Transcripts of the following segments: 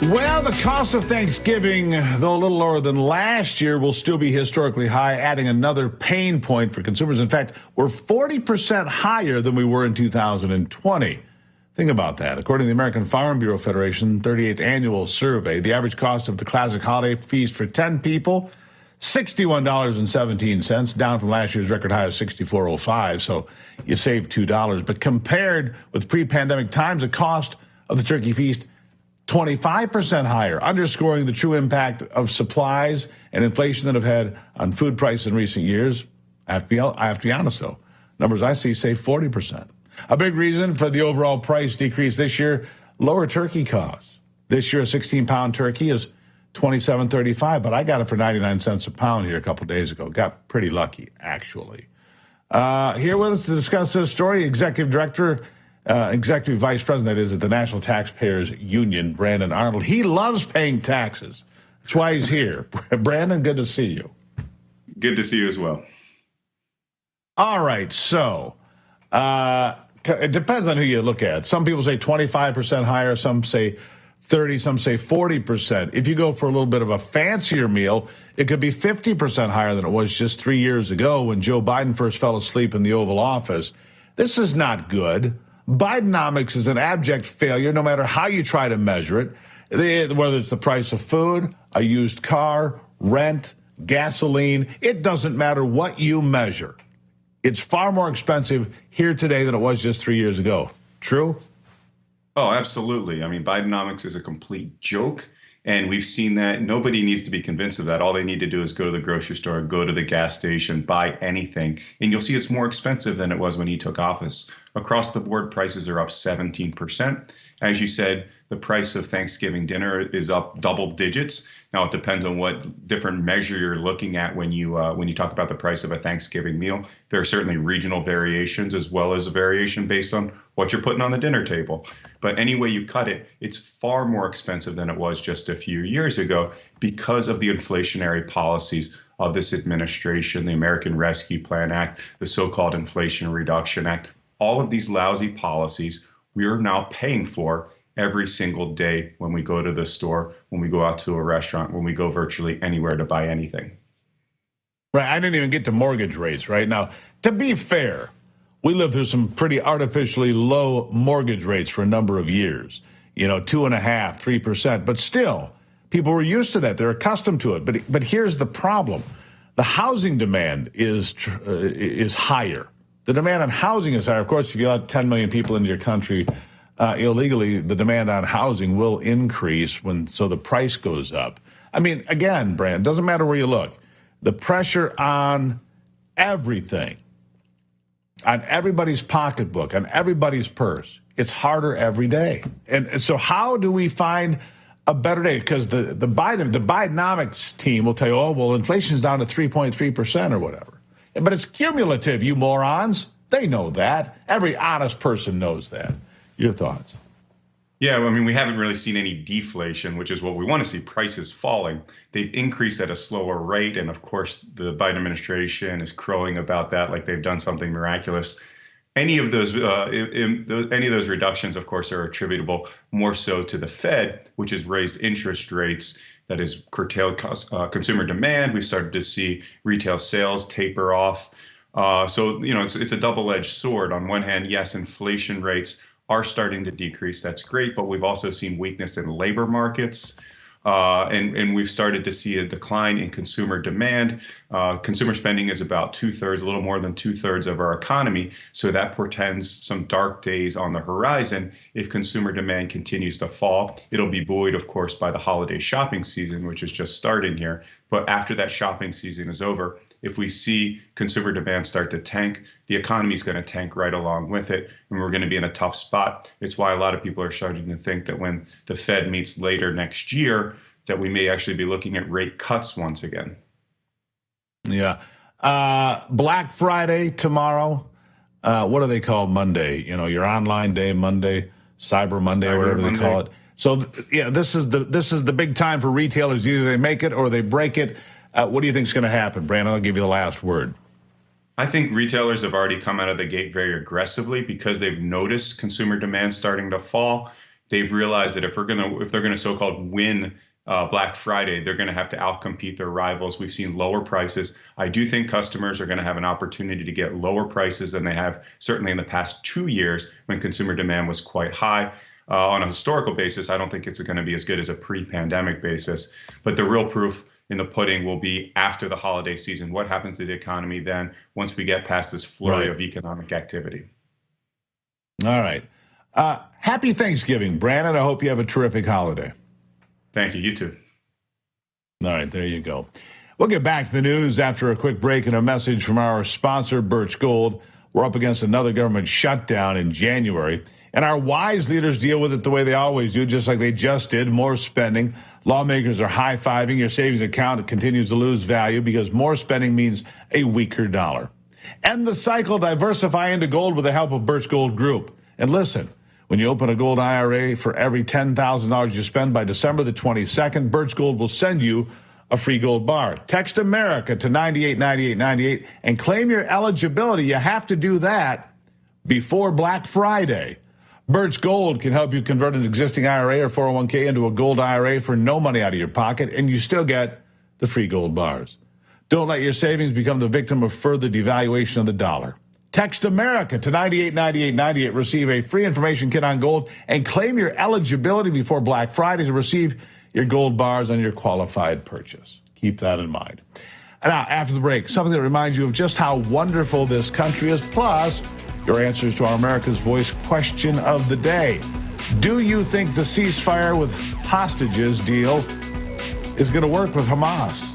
Well, the cost of Thanksgiving, though a little lower than last year, will still be historically high, adding another pain point for consumers. In fact, we're 40% higher than we were in 2020. Think about that. According to the American Farm Bureau Federation 38th annual survey, the average cost of the classic holiday feast for 10 people, $61.17, down from last year's record high of $64.05. So you save $2. But compared with pre-pandemic times, the cost of the turkey feast 25% higher, underscoring the true impact of supplies and inflation that have had on food prices in recent years. I have to be honest, though. Numbers I see say 40%. A big reason for the overall price decrease this year, lower turkey costs. This year, a 16-pound turkey is $27.35, but I got it for 99 cents a pound here a couple days ago. Got pretty lucky, actually. Here with us to discuss this story, Executive Vice President, that is, at the National Taxpayers Union, Brandon Arnold. He loves paying taxes. That's why he's here. Brandon, good to see you. Good to see you as well. All right, so it depends on who you look at. Some people say 25% higher, some say 30, some say 40%. If you go for a little bit of a fancier meal, it could be 50% higher than it was just 3 years ago when Joe Biden first fell asleep in the Oval Office. This is not good. Bidenomics is an abject failure no matter how you try to measure it, whether it's the price of food, a used car, rent, gasoline. It doesn't matter what you measure. It's far more expensive here today than it was just 3 years ago. True? Oh, absolutely. I mean, Bidenomics is a complete joke, and we've seen that. Nobody needs to be convinced of that. All they need to do is go to the grocery store, go to the gas station, buy anything, and you'll see it's more expensive than it was when he took office. Across the board, prices are up 17%. As you said, the price of Thanksgiving dinner is up double digits. Now, it depends on what different measure you're looking at when you talk about the price of a Thanksgiving meal. There are certainly regional variations as well as a variation based on what you're putting on the dinner table. But any way you cut it, it's far more expensive than it was just a few years ago because of the inflationary policies of this administration, the American Rescue Plan Act, the so-called Inflation Reduction Act. All of these lousy policies we are now paying for every single day when we go to the store, when we go out to a restaurant, when we go virtually anywhere to buy anything. Right. I didn't even get to mortgage rates right now. To be fair, we lived through some pretty artificially low mortgage rates for a number of years, 2.5%, 3%. But still, people were used to that. They're accustomed to it. But here's the problem. The housing demand is higher. The demand on housing is higher. Of course, if you let 10 million people into your country illegally, the demand on housing will increase so the price goes up. I mean, again, Brand, doesn't matter where you look. The pressure on everything, on everybody's pocketbook, on everybody's purse, it's harder every day. And so how do we find a better day? Because the Bidenomics team will tell you, oh, well, inflation's down to 3.3% or whatever. But it's cumulative, you morons. They know that. Every honest person knows that. Your thoughts? Yeah, I mean, we haven't really seen any deflation, which is what we want to see, prices falling. They've increased at a slower rate. And of course, the Biden administration is crowing about that like they've done something miraculous. Any of those reductions, of course, are attributable more so to the Fed, which has raised interest rates, that has curtailed consumer demand. We've started to see retail sales taper off. So, it's a double-edged sword. On one hand, yes, inflation rates are starting to decrease. That's great. But we've also seen weakness in labor markets. And we've started to see a decline in consumer demand. Consumer spending is about a little more than 2/3 of our economy. So that portends some dark days on the horizon. If consumer demand continues to fall, it'll be buoyed, of course, by the holiday shopping season, which is just starting here. But after that shopping season is over, if we see consumer demand start to tank, the economy is going to tank right along with it, and we're going to be in a tough spot. It's why a lot of people are starting to think that when the Fed meets later next year, that we may actually be looking at rate cuts once again. Yeah. Black Friday tomorrow. What do they call Monday? Your online day, Monday, Cyber Monday, or whatever they call it. So, this is the big time for retailers. Either they make it or they break it. What do you think is going to happen, Brandon? I'll give you the last word. I think retailers have already come out of the gate very aggressively because they've noticed consumer demand starting to fall. they've realized that if they're gonna so-called win Black Friday, they're going to have to outcompete their rivals. We've seen lower prices. I do think customers are going to have an opportunity to get lower prices than they have certainly in the past 2 years when consumer demand was quite high. On a historical basis, I don't think it's going to be as good as a pre-pandemic basis. But the real proof in the pudding will be after the holiday season. What happens to the economy then once we get past this flurry of economic activity? All right. Happy Thanksgiving, Brandon. I hope you have a terrific holiday. Thank you. You too. All right, there you go. We'll get back to the news after a quick break and a message from our sponsor, Birch Gold. We're up against another government shutdown in January, and our wise leaders deal with it the way they always do, just like they just did, more spending. Lawmakers are high-fiving your savings account. It continues to lose value because more spending means a weaker dollar. End the cycle, diversify into gold with the help of Birch Gold Group. And listen, when you open a gold IRA, for every $10,000 you spend by December the 22nd, Birch Gold will send you a free gold bar. Text America to 989898 and claim your eligibility. You have to do that before Black Friday. Birch Gold can help you convert an existing IRA or 401k into a gold IRA for no money out of your pocket, and you still get the free gold bars. Don't let your savings become the victim of further devaluation of the dollar. Text America to 989898. Receive a free information kit on gold and claim your eligibility before Black Friday to receive your gold bars on your qualified purchase. Keep that in mind. And now, after the break, something that reminds you of just how wonderful this country is, plus your answers to our America's Voice question of the day. Do you think the ceasefire with hostages deal is going to work with Hamas?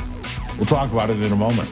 We'll talk about it in a moment.